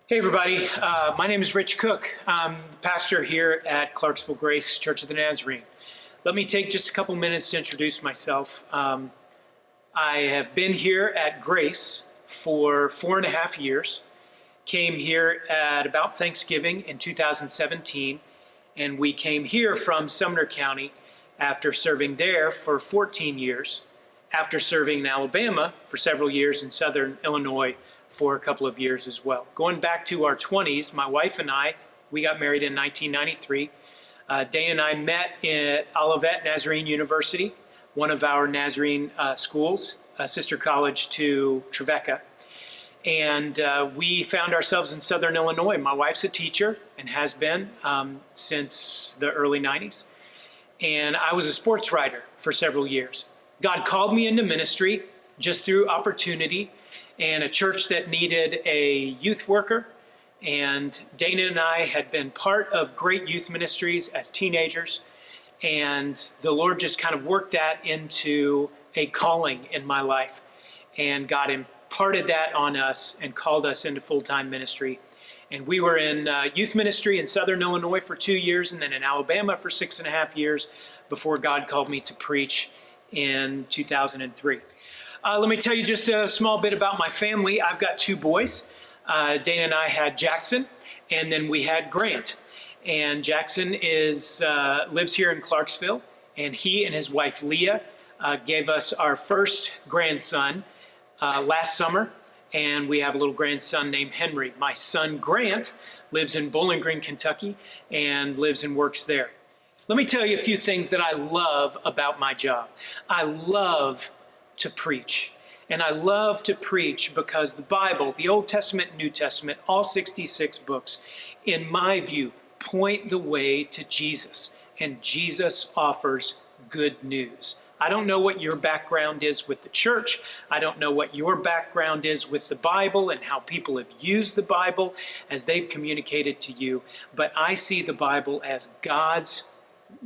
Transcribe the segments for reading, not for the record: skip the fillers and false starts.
Hey everybody, my name is Rich Cook. I'm the pastor here at Clarksville Grace Church of the Nazarene. Let me take just a couple minutes to introduce myself. I have been here at Grace for 4.5 years, came here at about Thanksgiving in 2017, and we came here from Sumner County after serving there for 14 years, after serving in Alabama for several years in southern Illinois for a couple of years as well. Going back to our 20s, my wife and I, we got married in 1993. Dana and I met at Olivet Nazarene University, one of our Nazarene schools, a sister college to Trevecca. And we found ourselves in southern Illinois. My wife's a teacher and has been since the early 90s. And I was a sports writer for several years. God called me into ministry just through opportunity and a church that needed a youth worker. And Dana and I had been part of great youth ministries as teenagers. And the Lord just kind of worked that into a calling in my life. And God imparted that on us and called us into full-time ministry. And we were in youth ministry in southern Illinois for 2 years and then in Alabama for 6.5 years before God called me to preach in 2003. Let me tell you just a small bit about my family. I've got 2 boys. Dana and I had Jackson, and then we had Grant. And Jackson lives here in Clarksville, and he and his wife Leah gave us our first grandson last summer, and we have a little grandson named Henry. My son Grant lives in Bowling Green, Kentucky, and lives and works there. Let me tell you a few things that I love about my job. I love to preach. And I love to preach because the Bible, the Old Testament and New Testament, all 66 books, in my view, point the way to Jesus. And Jesus offers good news. I don't know what your background is with the church. I don't know what your background is with the Bible and how people have used the Bible as they've communicated to you. But I see the Bible as God's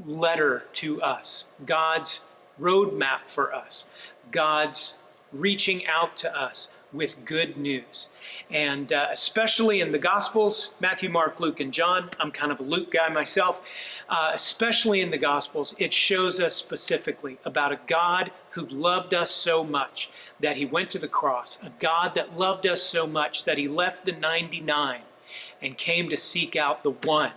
letter to us, God's roadmap for us, God's reaching out to us with good news. And especially in the Gospels, Matthew, Mark, Luke, and John, I'm kind of a Luke guy myself, especially in the Gospels, it shows us specifically about a God who loved us so much that he went to the cross, a God that loved us so much that he left the 99 and came to seek out the one.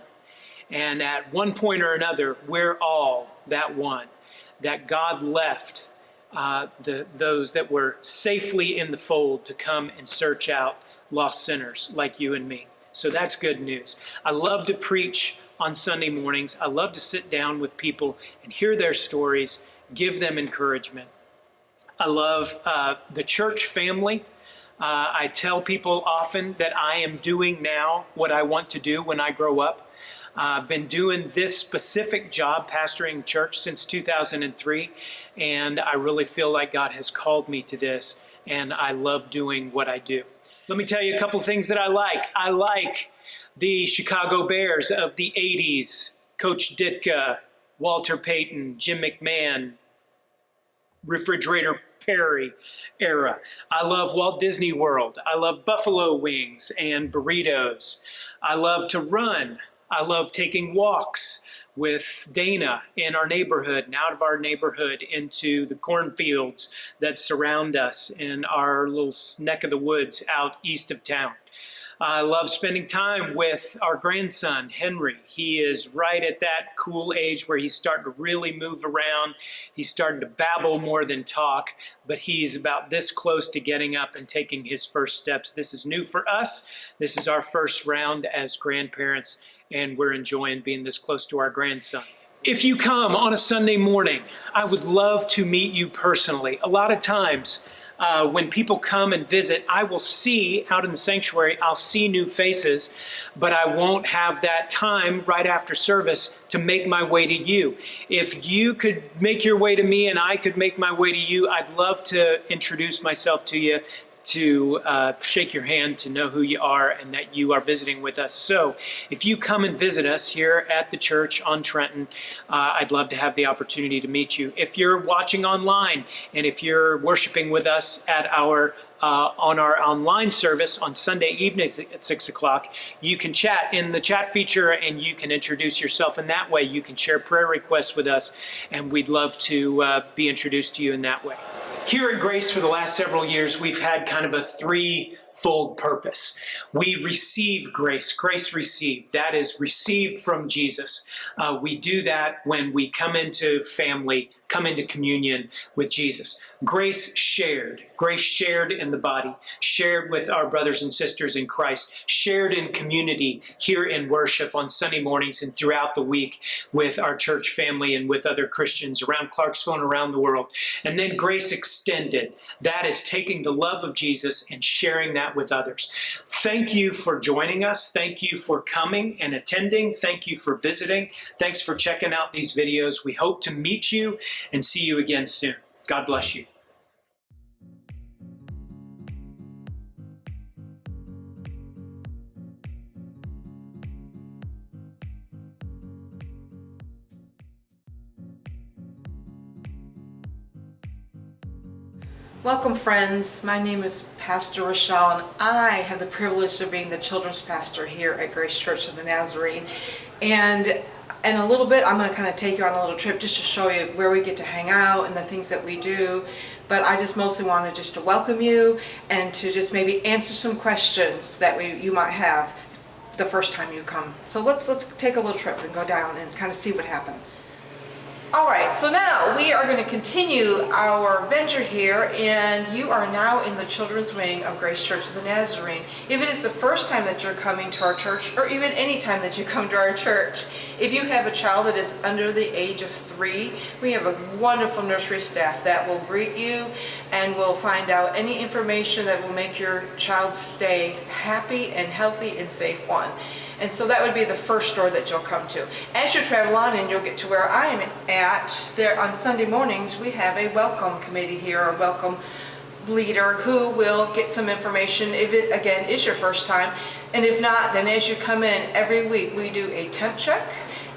And at one point or another, we're all that one, that God left those that were safely in the fold to come and search out lost sinners like you and me. So that's good news. I love to preach on Sunday mornings. I love to sit down with people and hear their stories, give them encouragement. I love the church family. I tell people often that I am doing now what I want to do when I grow up. I've been doing this specific job, pastoring church, since 2003, and I really feel like God has called me to this, and I love doing what I do. Let me tell you a couple things that I like. I like the Chicago Bears of the 80s, Coach Ditka, Walter Payton, Jim McMahon, Refrigerator Perry era. I love Walt Disney World. I love buffalo wings and burritos. I love to run. I love taking walks with Dana in our neighborhood and out of our neighborhood into the cornfields that surround us in our little neck of the woods out east of town. I love spending time with our grandson, Henry. He is right at that cool age where he's starting to really move around. He's starting to babble more than talk, but he's about this close to getting up and taking his first steps. This is new for us. This is our first round as grandparents, and we're enjoying being this close to our grandson. If you come on a Sunday morning, I would love to meet you personally. A lot of times, when people come and visit, I will see out in the sanctuary, I'll see new faces, but I won't have that time right after service to make my way to you. If you could make your way to me and I could make my way to you, I'd love to introduce myself to you, to shake your hand, to know who you are and that you are visiting with us. So if you come and visit us here at the church on Trenton, I'd love to have the opportunity to meet you. If you're watching online and if you're worshiping with us at our on our online service on Sunday evenings at 6 o'clock. You can chat in the chat feature and you can introduce yourself in that way. You can share prayer requests with us, and we'd love to be introduced to you in that way. Here at Grace, for the last several years, we've had kind of a threefold purpose. We receive grace, grace received. That is received from Jesus. We do that when we come into family, come into communion with Jesus. Grace shared in the body, shared with our brothers and sisters in Christ, shared in community here in worship on Sunday mornings and throughout the week with our church family and with other Christians around Clarksville and around the world. And then grace extended. That is taking the love of Jesus and sharing that with others. Thank you for joining us. Thank you for coming and attending. Thank you for visiting. Thanks for checking out these videos. We hope to meet you and see you again soon. God bless you. Welcome, friends. My name is Pastor Rochelle, and I have the privilege of being the children's pastor here at Grace Church of the Nazarene. And in a little bit, I'm going to kind of take you on a little trip just to show you where we get to hang out and the things that we do. But I just mostly wanted just to welcome you and to just maybe answer some questions that you might have the first time you come. So let's take a little trip and go down and kind of see what happens. Alright, so now we are going to continue our venture here, and you are now in the children's wing of Grace Church of the Nazarene. If it is the first time that you're coming to our church, or even any time that you come to our church, if you have a child that is under the age of 3, we have a wonderful nursery staff that will greet you and will find out any information that will make your child's stay happy and healthy and safe one. And so that would be the first store that you'll come to. As you travel on and you'll get to where I am at, there on Sunday mornings we have a welcome committee here, a welcome leader who will get some information if it again is your first time. And if not, then as you come in every week we do a temp check,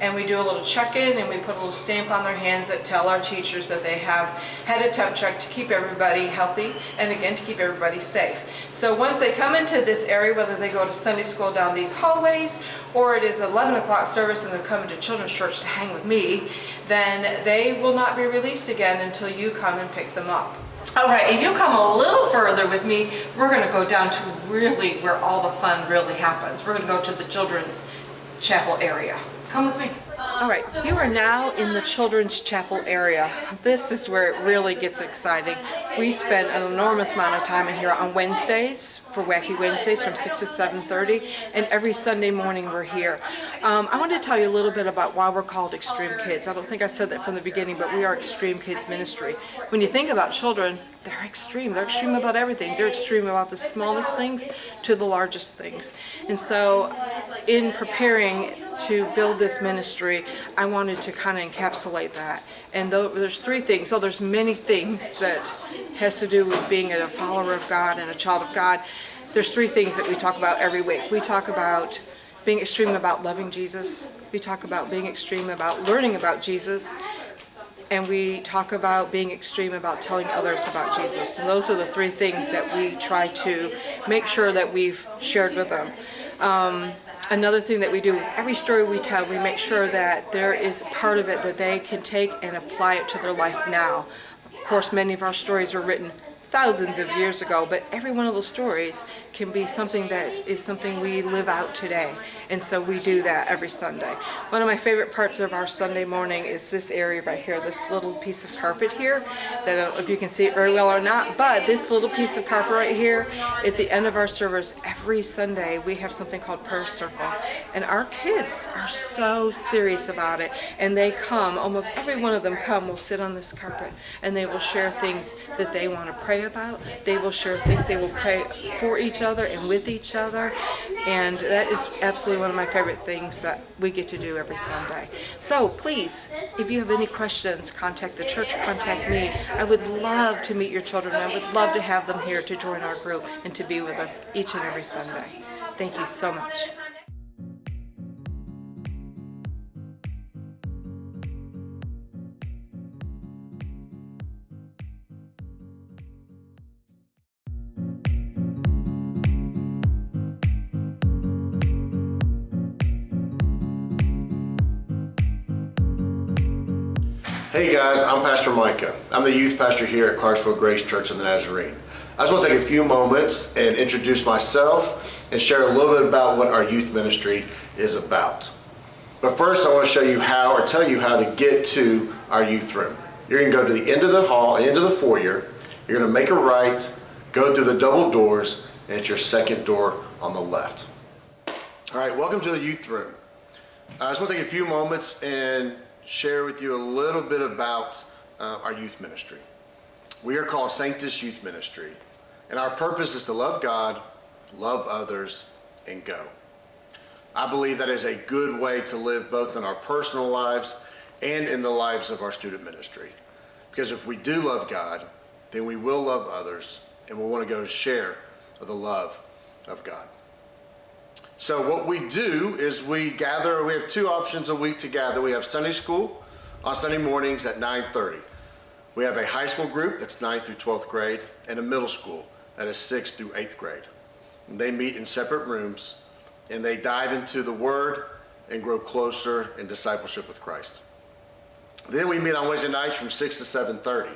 and we do a little check-in, and we put a little stamp on their hands that tell our teachers that they have had a temp check to keep everybody healthy and again to keep everybody safe. So once they come into this area, whether they go to Sunday school down these hallways or it is 11 o'clock service and they're coming to children's church to hang with me, then they will not be released again until you come and pick them up. All right, if you come a little further with me, we're going to go down to really where all the fun really happens. We're going to go to the children's chapel area. Come with me. All right, you are now in the children's chapel area. This is where it really gets exciting. We spend an enormous amount of time in here on Wednesdays for Wacky Wednesdays from 6 to 7:30, and every Sunday morning we're here. I want to tell you a little bit about why we're called Extreme Kids. I don't think I said that from the beginning, but we are Extreme Kids Ministry. When you think about children, they're extreme. They're extreme about everything. They're extreme about the smallest things to the largest things. And so in preparing to build this ministry, I wanted to kind of encapsulate that. And there's 3 things. So there's many things that has to do with being a follower of God and a child of God. There's 3 things that we talk about every week. We talk about being extreme about loving Jesus. We talk about being extreme about learning about Jesus. And we talk about being extreme about telling others about Jesus. And those are the 3 things that we try to make sure that we've shared with them. Another thing that we do with every story we tell, we make sure that there is part of it that they can take and apply it to their life now. Of course, many of our stories were written thousands of years ago, but every one of those stories can be something that is something we live out today. And so we do that every Sunday. One of my favorite parts of our Sunday morning is this area right here, this little piece of carpet here, that I don't know if you can see it very well or not, but this little piece of carpet right here, at the end of our service, every Sunday, we have something called Prayer Circle. And our kids are so serious about it. And they come, almost every one of them come, will sit on this carpet, and they will share things that they want to pray about. They will share things, they will pray for each other and with each other, and that is absolutely one of my favorite things that we get to do every Sunday. So please, if you have any questions, contact the church, contact me. I would love to meet your children. I would love to have them here to join our group and to be with us each and every Sunday. Thank you so much. Hey guys, I'm Pastor Micah. I'm the youth pastor here at Clarksville Grace Church of the Nazarene. I just want to take a few moments and introduce myself and share a little bit about what our youth ministry is about. But first I want to show you how, or tell you how to get to our youth room. You're going to go to the end of the hall, end of the foyer. You're going to make a right, go through the double doors, and it's your second door on the left. All right, welcome to the youth room. I just want to take a few moments and share with you a little bit about our youth ministry. We are called Sanctus Youth Ministry, and our purpose is to love God, love others, and go. I believe that is a good way to live both in our personal lives and in the lives of our student ministry. Because if we do love God, then we will love others, and we'll want to go share the love of God. So what we do is we gather. We have two options a week to gather. We have Sunday school on Sunday mornings at 9:30. We have a high school group that's 9th through 12th grade and a middle school that is 6th through 8th grade. And they meet in separate rooms and they dive into the Word and grow closer in discipleship with Christ. Then we meet on Wednesday nights from 6 to 7:30.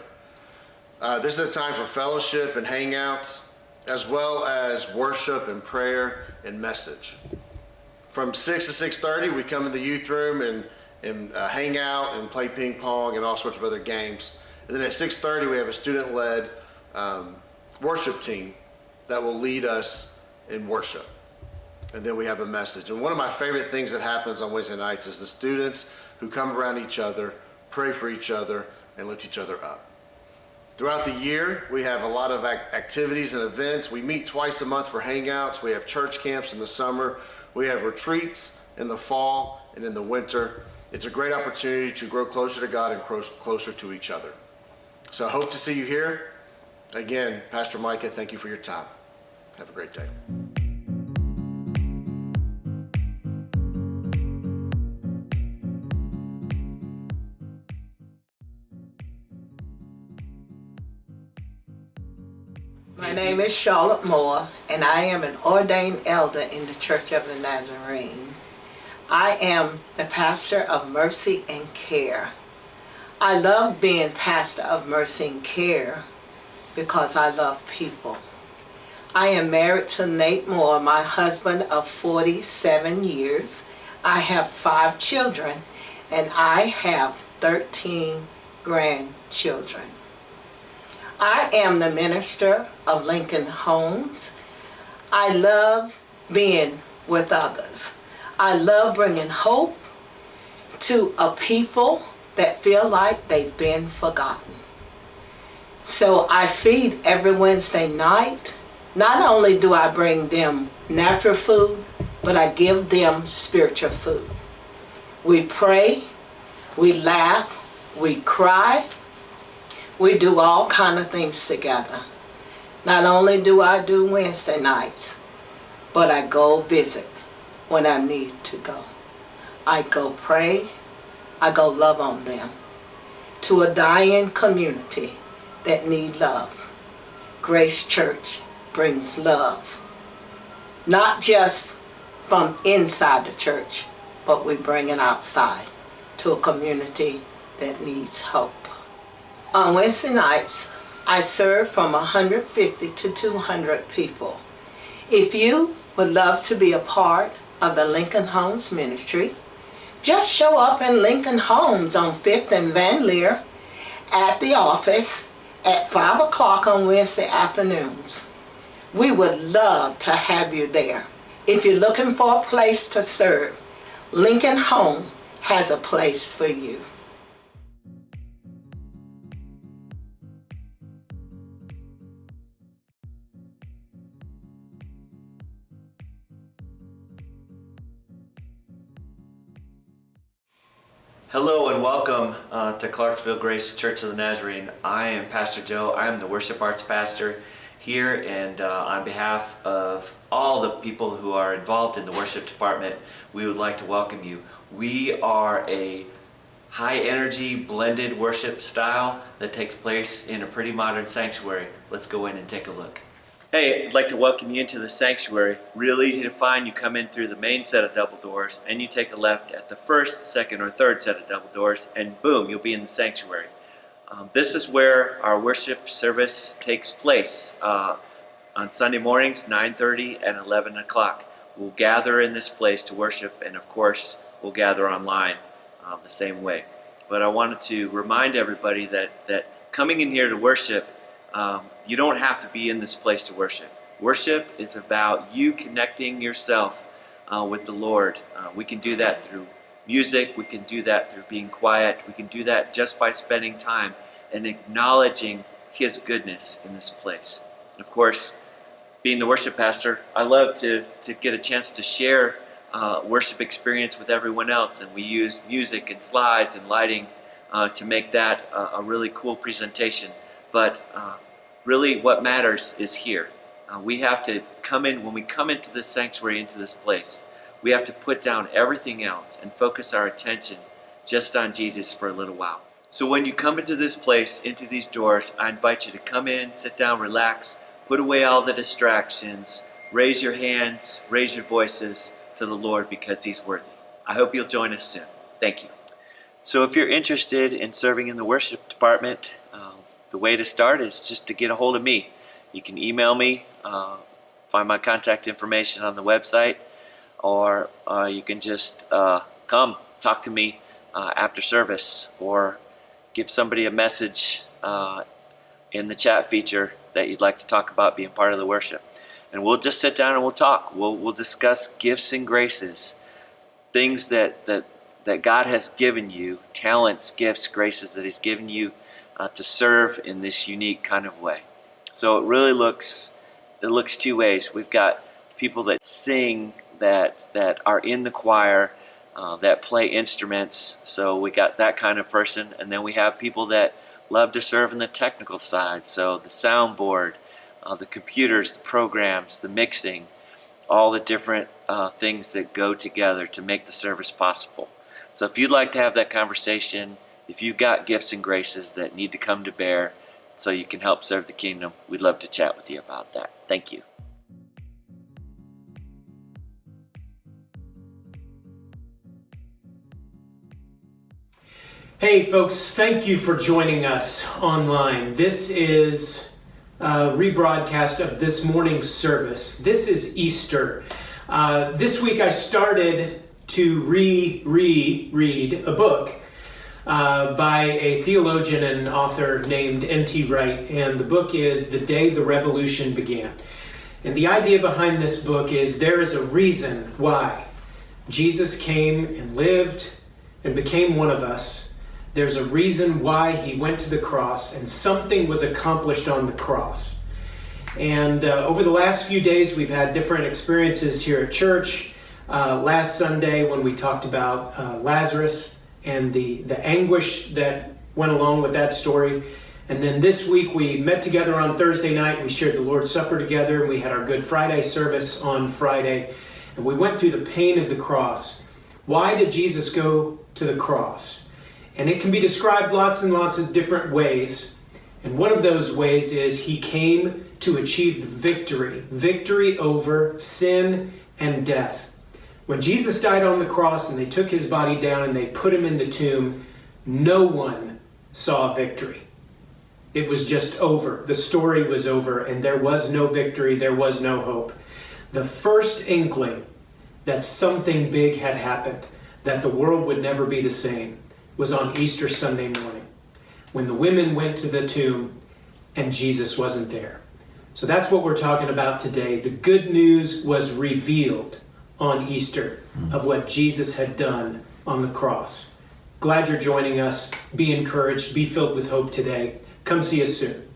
This is a time for fellowship and hangouts, as well as worship and prayer and message. From 6 to 6:30, we come in the youth room and hang out and play ping pong and all sorts of other games. And then at 6:30, we have a student-led worship team that will lead us in worship. And then we have a message. And one of my favorite things that happens on Wednesday nights is the students who come around each other, pray for each other, and lift each other up. Throughout the year, we have a lot of activities and events. We meet twice a month for hangouts. We have church camps in the summer. We have retreats in the fall and in the winter. It's a great opportunity to grow closer to God and closer to each other. So I hope to see you here. Again, Pastor Micah, thank you for your time. Have a great day. My name is Charlotte Moore, and I am an ordained elder in the Church of the Nazarene. I am the pastor of Mercy and Care. I love being pastor of Mercy and Care because I love people. I am married to Nate Moore, my husband of 47 years. I have 5 children, and I have 13 grandchildren. I am the minister of Lincoln Homes. I love being with others. I love bringing hope to a people that feel like they've been forgotten. So I feed every Wednesday night. Not only do I bring them natural food, but I give them spiritual food. We pray, we laugh, we cry. We do all kind of things together. Not only do I do Wednesday nights, but I go visit when I need to go. I go pray, I go love on them. To a dying community that need love, Grace Church brings love. Not just from inside the church, but we bring it outside to a community that needs hope. On Wednesday nights, I serve from 150 to 200 people. If you would love to be a part of the Lincoln Homes Ministry, just show up in Lincoln Homes on 5th and Van Leer at the office at 5 o'clock on Wednesday afternoons. We would love to have you there. If you're looking for a place to serve, Lincoln Home has a place for you. Hello and welcome to Clarksville Grace Church of the Nazarene. I am Pastor Joe. I am the worship arts pastor here, and on behalf of all the people who are involved in the worship department, we would like to welcome you. We are a high energy blended worship style that takes place in a pretty modern sanctuary. Let's go in and take a look. Hey, I'd like to welcome you into the sanctuary. Real easy to find. You come in through the main set of double doors, and you take a left at the first, second, or third set of double doors, and boom, you'll be in the sanctuary. This is where our worship service takes place on Sunday mornings, 9:30 and 11 o'clock. We'll gather in this place to worship, and of course, we'll gather online the same way. But I wanted to remind everybody that coming in here to worship, you don't have to be in this place to worship. Worship is about you connecting yourself with the Lord. We can do that through music. We can do that through being quiet. We can do that just by spending time and acknowledging His goodness in this place. And of course, being the worship pastor, I love to get a chance to share worship experience with everyone else, and we use music and slides and lighting to make that a really cool presentation. But really what matters is here. We have to come in, when we come into this sanctuary, into this place, we have to put down everything else and focus our attention just on Jesus for a little while. So when you come into this place, into these doors, I invite you to come in, sit down, relax, put away all the distractions, raise your hands, raise your voices to the Lord because He's worthy. I hope you'll join us soon. Thank you. So if you're interested in serving in the worship department, the way to start is just to get a hold of me. You can email me, find my contact information on the website, or you can just come talk to me after service, or give somebody a message in the chat feature that you'd like to talk about being part of the worship. And we'll just sit down and we'll talk. We'll discuss gifts and graces, things that God has given you, talents, gifts, graces that He's given you to serve in this unique kind of way. So it really looks two ways. We've got people that sing, that are in the choir, that play instruments. So we got that kind of person. And then we have people that love to serve in the technical side. So the soundboard, the computers, the programs, the mixing, all the different things that go together to make the service possible. So if you'd like to have that conversation, if you've got gifts and graces that need to come to bear so you can help serve the kingdom, we'd love to chat with you about that. Thank you. Hey folks, thank you for joining us online. This is a rebroadcast of this morning's service. This is Easter. This week I started to reread a book by a theologian and author named N.T. Wright, and the book is The Day the Revolution Began. And the idea behind this book is there is a reason why Jesus came and lived and became one of us. There's a reason why He went to the cross, and something was accomplished on the cross. And over the last few days, we've had different experiences here at church. Last Sunday, when we talked about Lazarus and the anguish that went along with that story. And then this week, we met together on Thursday night. We shared the Lord's Supper together, and we had our Good Friday service on Friday. And we went through the pain of the cross. Why did Jesus go to the cross? And it can be described lots and lots of different ways. And one of those ways is He came to achieve the victory over sin and death. When Jesus died on the cross and they took His body down and they put Him in the tomb, no one saw victory. It was just over. The story was over, and there was no victory. There was no hope. The first inkling that something big had happened, that the world would never be the same, was on Easter Sunday morning, when the women went to the tomb and Jesus wasn't there. So that's what we're talking about today. The good news was revealed on Easter of what Jesus had done on the cross. Glad you're joining us. Be encouraged. Be filled with hope today. Come see us soon.